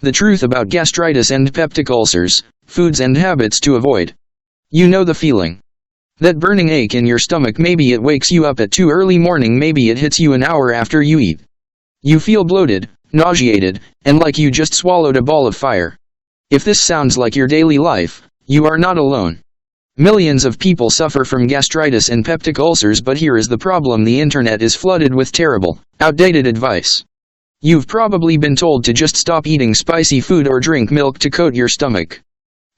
The truth about gastritis and peptic ulcers, foods and habits to avoid. You know the feeling. That burning ache in your stomach, maybe it wakes you up at too early morning, maybe it hits you an hour after you eat. You feel bloated, nauseated, and like you just swallowed a ball of fire. If this sounds like your daily life, you are not alone. Millions of people suffer from gastritis and peptic ulcers, but here is the problem: the internet is flooded with terrible, outdated advice. You've probably been told to just stop eating spicy food or drink milk to coat your stomach.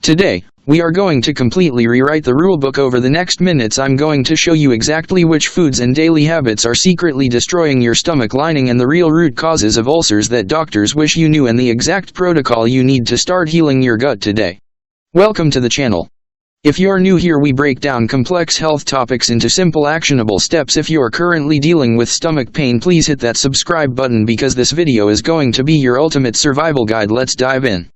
Today, we are going to completely rewrite the rulebook. Over the next minutes, I'm going to show you exactly which foods and daily habits are secretly destroying your stomach lining and the real root causes of ulcers that doctors wish you knew, and the exact protocol you need to start healing your gut today. Welcome to the channel. If you're new here, we break down complex health topics into simple, actionable steps. If you're currently dealing with stomach pain, please hit that subscribe button because this video is going to be your ultimate survival guide. Let's dive in.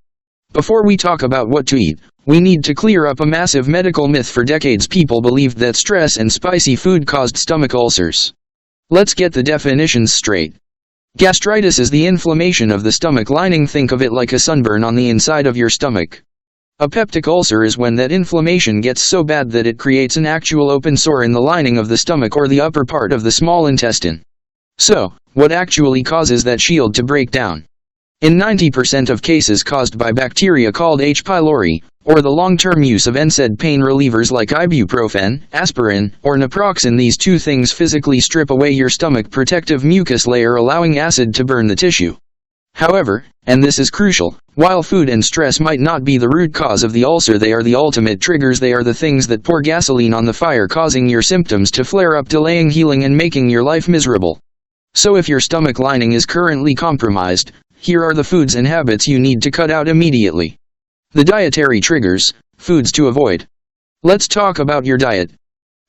Before we talk about what to eat, we need to clear up a massive medical myth. For decades, people believed that stress and spicy food caused stomach ulcers. Let's get the definitions straight. Gastritis is the inflammation of the stomach lining. Think of it like a sunburn on the inside of your stomach. A peptic ulcer is when that inflammation gets so bad that it creates an actual open sore in the lining of the stomach or the upper part of the small intestine. So, what actually causes that shield to break down? In 90% of cases, caused by bacteria called H. pylori, or the long-term use of NSAID pain relievers like ibuprofen, aspirin, or naproxen. These two things physically strip away your stomach protective mucus layer, allowing acid to burn the tissue. However, and this is crucial, while food and stress might not be the root cause of the ulcer, they are the ultimate triggers. They are the things that pour gasoline on the fire, causing your symptoms to flare up, delaying healing and making your life miserable. So if your stomach lining is currently compromised, here are the foods and habits you need to cut out immediately. The dietary triggers, foods to avoid. Let's talk about your diet.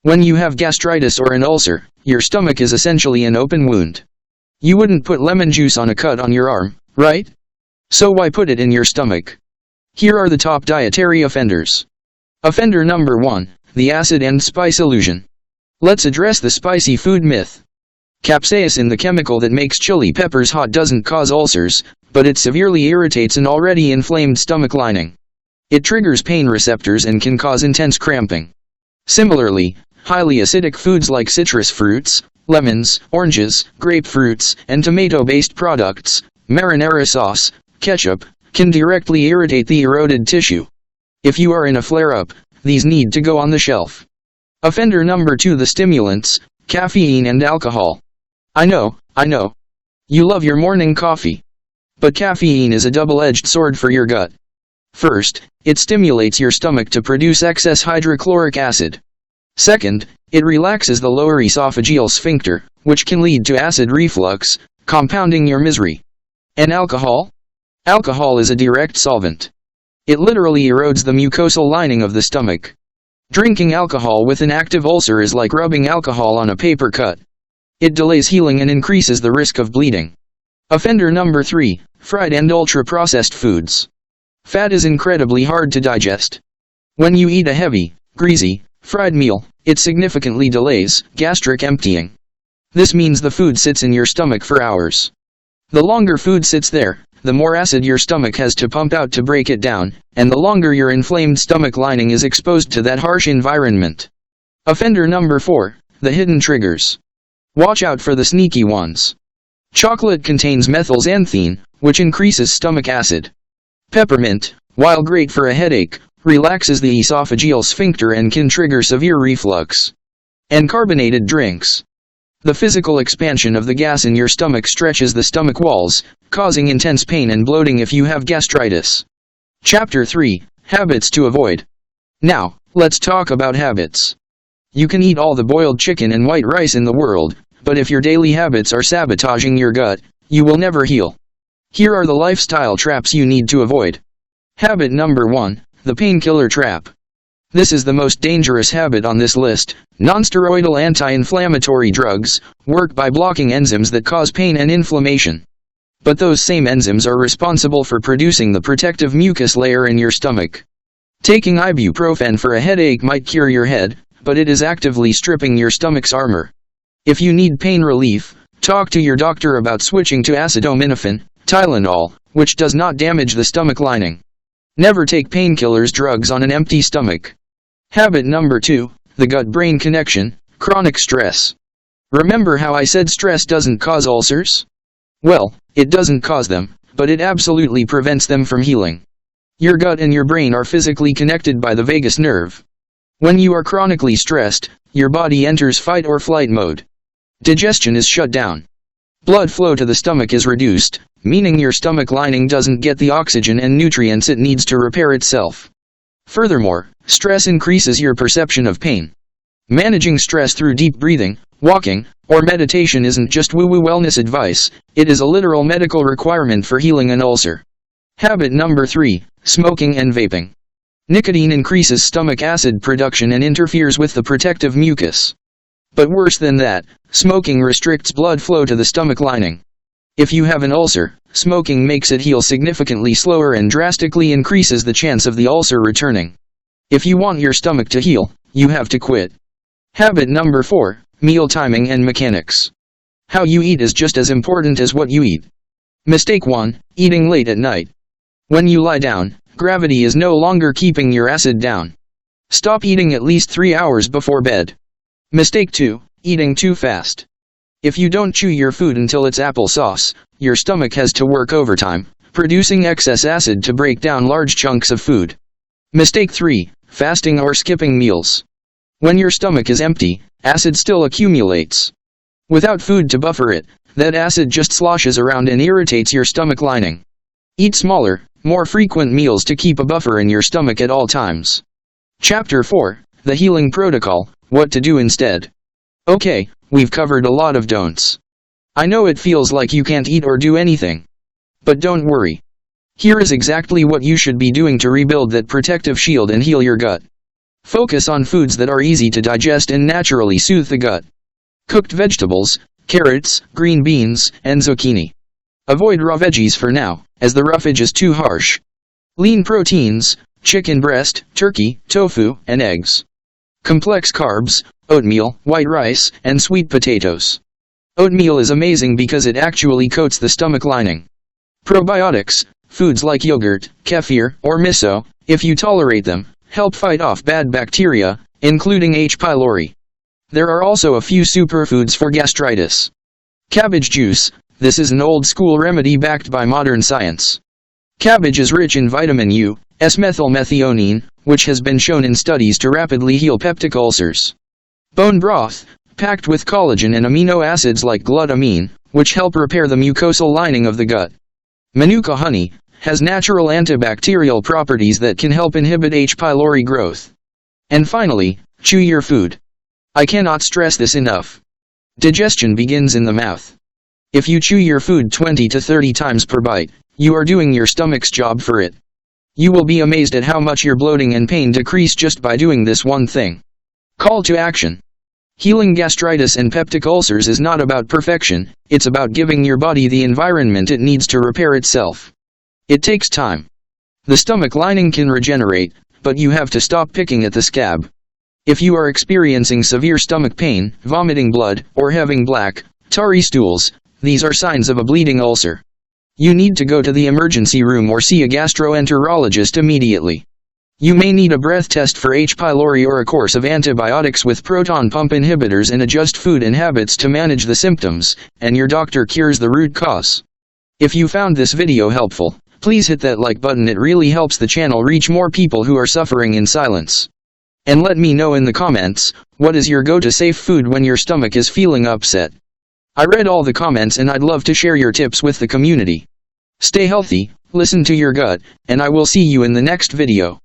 When you have gastritis or an ulcer, your stomach is essentially an open wound. You wouldn't put lemon juice on a cut on your arm, right? So why put it in your stomach? Here are the top dietary offenders. Offender number 1, the acid and spice illusion. Let's address the spicy food myth. Capsaicin, the chemical that makes chili peppers hot, doesn't cause ulcers, but it severely irritates an already inflamed stomach lining. It triggers pain receptors and can cause intense cramping. Similarly, highly acidic foods like citrus fruits, lemons, oranges, grapefruits, and tomato-based products, marinara sauce, ketchup, can directly irritate the eroded tissue. If you are in a flare-up, these need to go on the shelf. Offender number 2, the stimulants, caffeine and alcohol. I know. You love your morning coffee. But caffeine is a double-edged sword for your gut. First, it stimulates your stomach to produce excess hydrochloric acid. Second, it relaxes the lower esophageal sphincter, which can lead to acid reflux, compounding your misery. And alcohol? Alcohol is a direct solvent. It literally erodes the mucosal lining of the stomach. Drinking alcohol with an active ulcer is like rubbing alcohol on a paper cut. It delays healing and increases the risk of bleeding. Offender number 3, fried and ultra-processed foods. Fat is incredibly hard to digest. When you eat a heavy, greasy, fried meal, it significantly delays gastric emptying. This means the food sits in your stomach for hours. The longer food sits there, the more acid your stomach has to pump out to break it down, and the longer your inflamed stomach lining is exposed to that harsh environment. Offender number 4, the hidden triggers. Watch out for the sneaky ones. Chocolate contains methylxanthine, which increases stomach acid. Peppermint, while great for a headache, relaxes the esophageal sphincter and can trigger severe reflux. And carbonated drinks. The physical expansion of the gas in your stomach stretches the stomach walls, causing intense pain and bloating if you have gastritis. Chapter 3, Habits to Avoid. Now, let's talk about habits. You can eat all the boiled chicken and white rice in the world, but if your daily habits are sabotaging your gut, you will never heal. Here are the lifestyle traps you need to avoid. Habit number 1, the painkiller trap. This is the most dangerous habit on this list. Non-steroidal anti-inflammatory drugs work by blocking enzymes that cause pain and inflammation. But those same enzymes are responsible for producing the protective mucus layer in your stomach. Taking ibuprofen for a headache might cure your head, but it is actively stripping your stomach's armor. If you need pain relief, talk to your doctor about switching to acetaminophen, Tylenol, which does not damage the stomach lining. Never take painkillers drugs on an empty stomach. Habit number 2, the gut-brain connection, chronic stress. Remember how I said stress doesn't cause ulcers? Well, it doesn't cause them, but it absolutely prevents them from healing. Your gut and your brain are physically connected by the vagus nerve. When you are chronically stressed, your body enters fight or flight mode. Digestion is shut down. Blood flow to the stomach is reduced, meaning your stomach lining doesn't get the oxygen and nutrients it needs to repair itself. Furthermore, stress increases your perception of pain. Managing stress through deep breathing, walking, or meditation isn't just woo-woo wellness advice, it is a literal medical requirement for healing an ulcer. Habit number 3, smoking and vaping. Nicotine increases stomach acid production and interferes with the protective mucus. But worse than that, smoking restricts blood flow to the stomach lining. If you have an ulcer, smoking makes it heal significantly slower and drastically increases the chance of the ulcer returning. If you want your stomach to heal, you have to quit. Habit number 4, meal timing and mechanics. How you eat is just as important as what you eat. Mistake 1, eating late at night. When you lie down, gravity is no longer keeping your acid down. Stop eating at least 3 hours before bed. Mistake 2, eating too fast. If you don't chew your food until it's applesauce, your stomach has to work overtime, producing excess acid to break down large chunks of food. Mistake 3, fasting or skipping meals. When your stomach is empty, acid still accumulates. Without food to buffer it, that acid just sloshes around and irritates your stomach lining. Eat smaller, more frequent meals to keep a buffer in your stomach at all times. Chapter 4, The Healing Protocol, What to Do Instead. Okay, we've covered a lot of don'ts. I know it feels like you can't eat or do anything. But don't worry. Here is exactly what you should be doing to rebuild that protective shield and heal your gut. Focus on foods that are easy to digest and naturally soothe the gut. Cooked vegetables, carrots, green beans, and zucchini. Avoid raw veggies for now, as the roughage is too harsh. Lean proteins, chicken breast, turkey, tofu, and eggs. Complex carbs, oatmeal, white rice, and sweet potatoes. Oatmeal is amazing because it actually coats the stomach lining. Probiotics, foods like yogurt, kefir, or miso, if you tolerate them, help fight off bad bacteria, including H. pylori. There are also a few superfoods for gastritis. Cabbage juice, this is an old-school remedy backed by modern science. Cabbage is rich in vitamin U, S-methylmethionine, which has been shown in studies to rapidly heal peptic ulcers. Bone broth, packed with collagen and amino acids like glutamine, which help repair the mucosal lining of the gut. Manuka honey, has natural antibacterial properties that can help inhibit H. pylori growth. And finally, chew your food. I cannot stress this enough. Digestion begins in the mouth. If you chew your food 20 to 30 times per bite, you are doing your stomach's job for it. You will be amazed at how much your bloating and pain decrease just by doing this one thing. Call to action. Healing gastritis and peptic ulcers is not about perfection, it's about giving your body the environment it needs to repair itself. It takes time. The stomach lining can regenerate, but you have to stop picking at the scab. If you are experiencing severe stomach pain, vomiting blood, or having black, tarry stools, these are signs of a bleeding ulcer. You need to go to the emergency room or see a gastroenterologist immediately. You may need a breath test for H. pylori or a course of antibiotics with proton pump inhibitors and adjust food and habits to manage the symptoms, and your doctor cures the root cause. If you found this video helpful, please hit that like button, it really helps the channel reach more people who are suffering in silence. And let me know in the comments, what is your go-to safe food when your stomach is feeling upset? I read all the comments and I'd love to share your tips with the community. Stay healthy, listen to your gut, and I will see you in the next video.